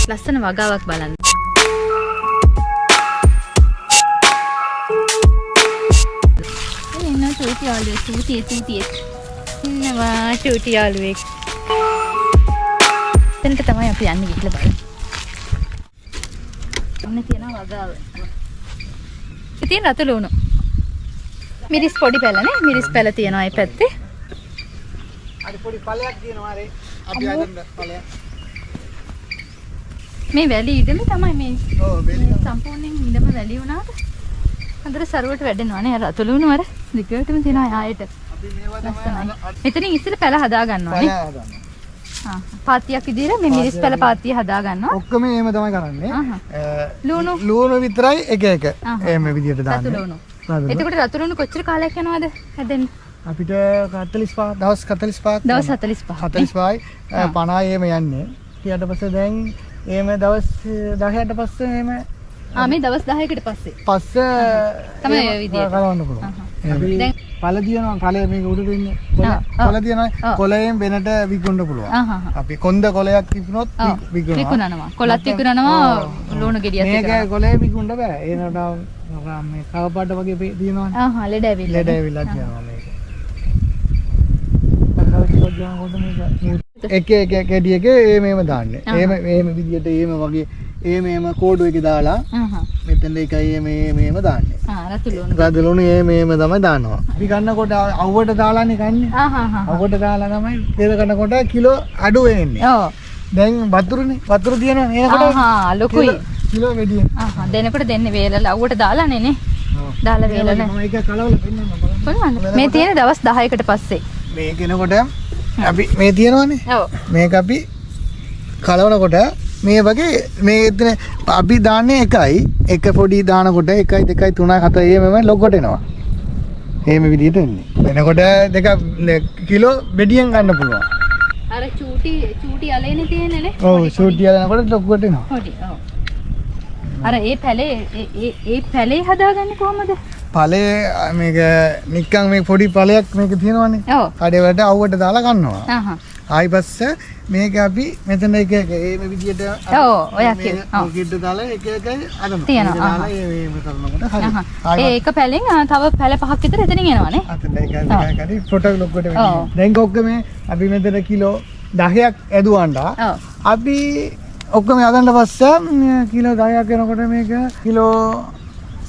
ලස්සන වගාවක් බලන්න. එන්න චූටි යාළුවෙක් චූටි ඉන්නවා චූටි යාළුවෙක්. එතනට තමයි අපි යන්නේ ගිහලා බලන්න. ඔන්න තියෙනවා වගාව. ඉතින් රතු ලුණු. මිරිස් පොඩි පැලනේ. මිරිස් පැල තියෙනවා මේ පැත්තේ. අර පොඩි පළයක් තියෙනවා අර අපි හදන්න පළයක්. මේ වැලි ඉඩම තමයි මේ. ඔව් වැලි සම්පූර්ණයෙන් ඉඩම වැලි වුණාට අnder සරුවට වැඩෙනවා නේ. රතු ලුණු වල දිගටම තියෙනවා ආයෙත්. අපි මේවා තමයි මෙතනින් ඉස්සෙල්ලා පැල හදා ගන්නවා නේ. පළ හදන්න. පාතියක් විදිහට මේ මිරිස් පැල පාතිය හදා ගන්නවා. ඔක්කොම එහෙම තමයි කරන්නේ. ලුණු විතරයි එක එක එහෙම විදිහට රතු දාන්නේ. ලුණු. එතකොට රතු ලුණු කොච්චර කාලයක් යනවද හැදෙන්න? අපිට 45 දවස් 45ක් දවස් 45. 45යි 50යි එහෙම යන්නේ. ඊට පස්සේ දැන් එහෙම දවස් 10කට පස්සේ එහෙම මේ දවස් 10කට පස්සේ තමයි ඔය විදිහට කරවන්න පුළුවන්. දැන් පළ දිනනවා පළේ මේක උඩට ඉන්නේ කොළ දිනනවා කොළයෙන් වෙනට විකුණන්න පුළුවන්. අපි කොන්ද කොළයක් තිබුණොත් විකුණනවා. කොළත් විකුණනවා ලුණු ගෙඩියත් විකුණනවා. මේක කොළේ විකුණන්න බෑ. ඒනට මේ කවපාට වගේ දිනනවනේ. ලෙඩ ඇවිල්ලා තියෙනවා මේක. එක කැඩියක මේම දාන්නේ. එහෙම විදියට එහෙම වගේ එහෙම කෝඩු එක දාලා මෙතන එකයි මේම දාන්නේ. රතු ලුණු. රතු ලුණු මේම තමයි දානවා. අපි ගන්නකොට අවුවට දාලානේ කන්නේ. අවුවට දාලා තමයි පෙර කරනකොට කිලෝ අඩු වෙන්නේ. ඔව්. දැන් වතුරනේ. වතුර දිනනවා එනකොට ලොකුයි. කිලෝ වැඩි. දෙනකොට දෙන්නේ වේලලා අවුවට දාලානේ නේ. දාලා වේලලා. මම ඒක කලවල පෙන්නන්න බලන්න. මේ තියෙන දවස් 10කට පස්සේ. මේ කෙනකොට අපි මේ තියෙනවනේ. ඔව්. මේක අපි කලවනකොට මේ වගේ මේ එතන අපි දාන්නේ එකයි එක පොඩි දානකොට 1 2 3 4 එහෙමම ලොග්ගට එනවා. එහෙම විදිහට එන්නේ. වෙනකොට දෙක කිලෝ බෙඩියෙන් ගන්න පුළුවන්. අර චූටි අලේනේ තියෙන්නේ නේ. ඔව් චූටි අලනකොට ලොග්ගට එනවා. පොඩි. ඔව්. අර ඒ පැලේ හදාගන්නේ කොහමද? ඵලයේ මේක නිකන් මේ පොඩි ඵලයක් මේක තියෙනවනේ. ඔව්. කඩේ වලට අවුවට දාලා ගන්නවා. ආයි පස්සේ මේක අපි මෙතන එක මේ විදියට ඔය කිව්වා. මේකෙත් දාලා එක අදනවා. තියෙනවා. මේක කරනකොට හරි. ඒක පැලෙන් තව පැල පහක් විතර එතනින් එනවානේ. අතන එකයි ෆොටෝ ලොග්ගට වෙන්නේ. දැන් ඔක්කොම අපි මෙතන කිලෝ 10ක් ඇදුවන්ඩා. අපි ඔක්කොම හදන්න පස්සේ කිලෝ 10ක් එනකොට මේක කිලෝ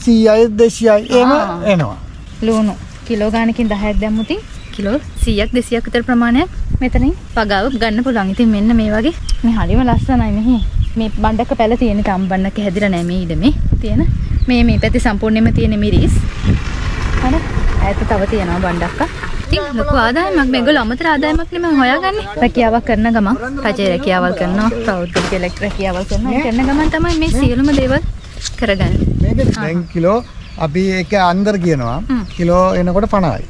100යි 200යි එහෙම එනවා. ලුණු කිලෝ ගානකින් 10ක් දැම්මුතින් කිලෝ 100ක් 200ක් විතර ප්‍රමාණයක් මෙතනින් පගාව ගන්න පුළුවන්. ඉතින් මෙන්න මේ වගේ මේ හරිම ලස්සනයි මෙහි. මේ බණ්ඩක පැල තියෙන කම්බන්නක හැදිලා නැහැ මේ ඉඩමේ තියෙන. මේ පැත්තේ සම්පූර්ණයෙන්ම තියෙන මිරිස්. හරි. ඈත තව තියෙනවා බණ්ඩක්ක. ඉතින් ලොකු ආදායමක් මේගොල්ලෝ අමතර ආදායමක් නෙමෙයි හොයාගන්නේ. රැකියාවක් කරන ගමන් රජයේ රැකියාවල් කරනවා, පෞද්ගලික රැකියාවල් කරනවා. ඒ කරන ගමන් තමයි මේ සියලුම දේවල් කරගන්නේ. මේක දැන් කිලෝ අපි එක අnder කියනවා කිලෝ එනකොට 50යි.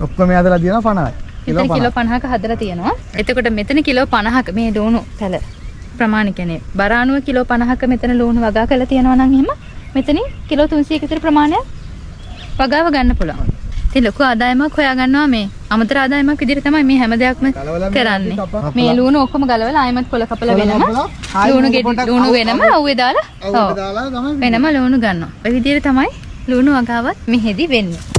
ඔක්කොම හදලා දිනවා 50යි. මෙතන කිලෝ 50ක හදලා තියෙනවා. එතකොට මෙතන කිලෝ 50ක මේ ලුණු පැල ප්‍රමාණ කියන්නේ බරාණුව කිලෝ 50ක මෙතන ලුණු වගා කරලා තියෙනවා නම් එහෙම මෙතනින් කිලෝ 300ක විතර ප්‍රමාණයක් වගාව ගන්න පුළුවන්. ඉතින් ලොකු ආදායමක් හොයා ගන්නවා මේ. අමතර ආදායමක් විදිහට තමයි මේ හැම දෙයක්ම කරන්නේ. මේ ලුණු ඔක්කොම ගලවලා ආයෙමත් කොළ කපලා වෙනම ලුණු වෙනම අවුවේ දාලා වෙනම ලුණු ගන්නවා. ඔය විදිහට තමයි ලුණු වගාවත් මෙහෙදි වෙන්නේ.